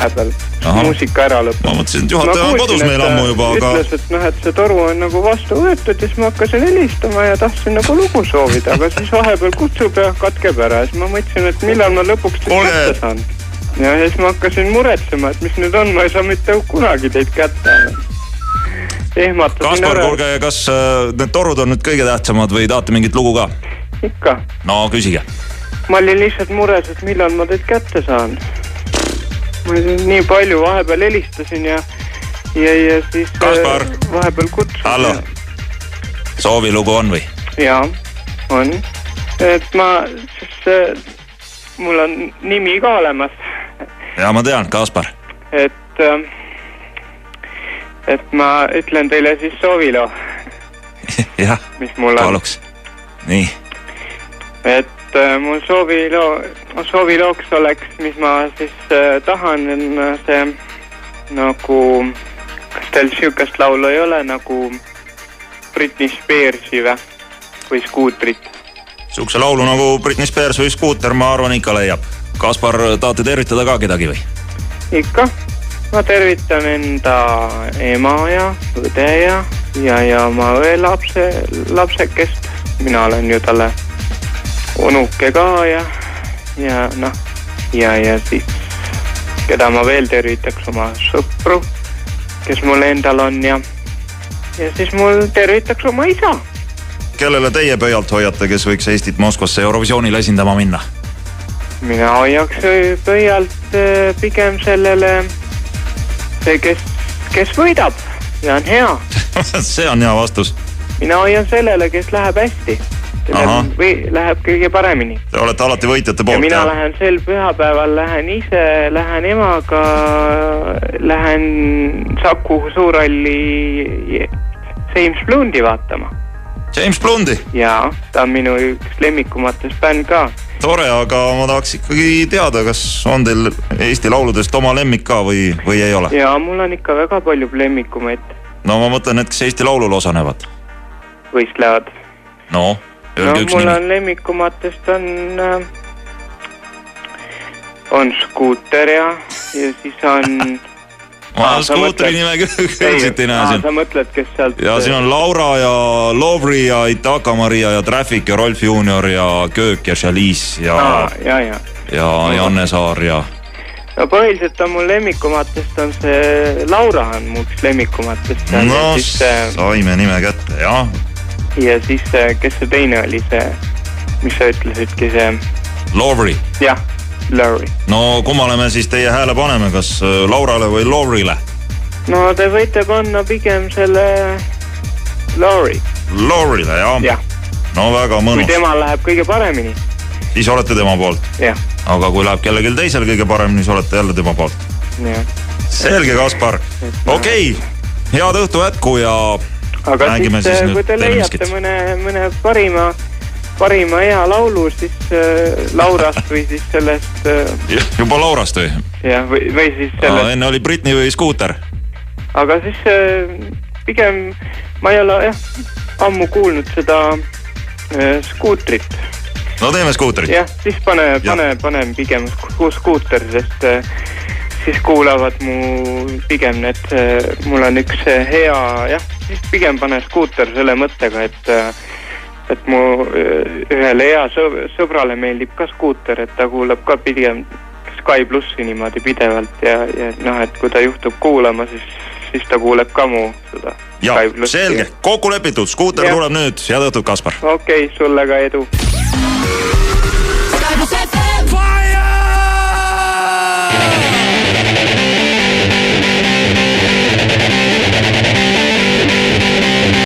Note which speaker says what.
Speaker 1: vahepeal muusika ära lõpeb.
Speaker 2: Ma mõtlesin, et juhataja on kodus meil ammu juba, aga...
Speaker 1: Ütles, et see toru on nagu vastu võetud ja siis ma hakkasin helistama ja tahtsin nagu lugu soovida, aga siis vahepeal kutsub ja katkeb ära ja siis ma mõtlesin, et millal ma lõpuks teid kätte saan. Ja siis ma hakkasin muretsema, et mis nüüd on, ma ei saa mitte kunagi teid kätte.
Speaker 2: Kaspar, kuulge, kas need torud on nüüd kõige tähtsamad või tahate mingit lugu ka?
Speaker 1: Ikka.
Speaker 2: No, küsige.
Speaker 1: Ma olin lihtsalt mures, et millal ma teid kätte saan. Ma nii palju vahepeal helistasin ja siis
Speaker 2: Kaspar.
Speaker 1: Vahepeal kutsusin.
Speaker 2: Hallo. Soovilugu on või?
Speaker 1: Jaa, on. Et mul on nimi ka olemas.
Speaker 2: Ja ma tean, Kaspar.
Speaker 1: Et ma ütlen teile siis sooviloo.
Speaker 2: Jah, paluks. Nii. Et mul soovilooks oleks, mis ma siis tahan, see nagu, kas teil sihukest laulu ei ole, nagu Britney Spearsi või Scootrit? Sihukese laulu nagu Britney Spears või Scooter, ma arvan, ikka leiab. Kaspar, tahate tervitada ka kedagi või?
Speaker 1: Ikka. Ma tervitan enda ema ja õde ja ma õe lapsekest. Mina olen ju talle onuke ka ja siis keda ma veel tervitaks oma sõpru, kes mul endal on ja siis mul tervitaks oma isa.
Speaker 2: Kellele teie pöialt hoiate, kes võiks Eestit Moskvasse Eurovisioonile esindama minna?
Speaker 1: Mina hoiaks pöialt pigem sellele see, kes võidab ja on hea.
Speaker 2: See on hea vastus.
Speaker 1: Mina hoian sellele, kes läheb hästi. Või läheb kõige paremini.
Speaker 2: Te olete alati võitjate poolt.
Speaker 1: Ja mina lähen sel pühapäeval, lähen emaga, lähen Saku Suurhalli James Blundi vaatama.
Speaker 2: James Blundi?
Speaker 1: Jaa, ta on minu üks lemmikumatest bänd ka.
Speaker 2: Tore, aga ma tahaks ikkagi teada, kas on teil Eesti lauludest oma lemmik ka või ei ole?
Speaker 1: Jaa, mul on ikka väga palju lemmikumaid.
Speaker 2: No ma mõtlen, et kes Eesti laulul osanevad?
Speaker 1: Võistlevad.
Speaker 2: No, öelge üks nimi.
Speaker 1: Mul on lemmikumatest on Scooter ja siis on...
Speaker 2: Ma Scooteri nime kõlsid ei näe siin.
Speaker 1: Sa mõtled, kes sealt...
Speaker 2: Ja siin on Laura ja Lovri ja Itaka Maria ja Traffic ja Rolf Junior ja Köök ja Chalice ja Janne Saar ja...
Speaker 1: No põhiliselt on mul lemmikumatest on see... Laura on mu üks lemmikumatest.
Speaker 2: No, saime nime kätte, jah.
Speaker 1: Ja siis, kes see teine oli see... Mis sa ütlesidki see...
Speaker 2: Lovri.
Speaker 1: Jah. Laurie.
Speaker 2: No kummale me siis teie hääle paneme, kas Laurale või Laurile?
Speaker 1: No te võite panna pigem selle Laurie.
Speaker 2: Laurile, jah?
Speaker 1: Jah.
Speaker 2: No väga mõnus.
Speaker 1: Kui tema läheb kõige paremini.
Speaker 2: Siis olete tema poolt?
Speaker 1: Jah.
Speaker 2: Aga kui läheb kellelgi teisel kõige paremini, siis olete jälle tema poolt?
Speaker 1: Jah.
Speaker 2: Selge, Kaspar. Okei, head õhtu jätku ja räägime siis nüüd teile miskit.
Speaker 1: Aga siis, kui te leiate mõne parima hea laulu, siis Laurast või siis sellest...
Speaker 2: Juba Laurast või?
Speaker 1: Jah, või siis sellest...
Speaker 2: Enne oli Britney või Scooter?
Speaker 1: Aga siis pigem ma ei ole ammu kuulnud seda Scootrit.
Speaker 2: No teeme Scooterit.
Speaker 1: Jah, siis panen pigem Scooter, sest siis kuulavad mu pigem need... Mul on üks hea... Siis pigem panen Scooter selle mõttega, et mu ühele hea sõbrale meeldib ka Scooter, et ta kuulab ka pigem Sky Plussi niimoodi pidevalt ja et kui ta juhtub kuulama, siis ta kuuleb ka mu seda Sky Plussi.
Speaker 2: Selge, kokku lepitud, Scooter tuleb nüüd, head õhtut, Kaspar.
Speaker 1: Okei, sulle ka edu.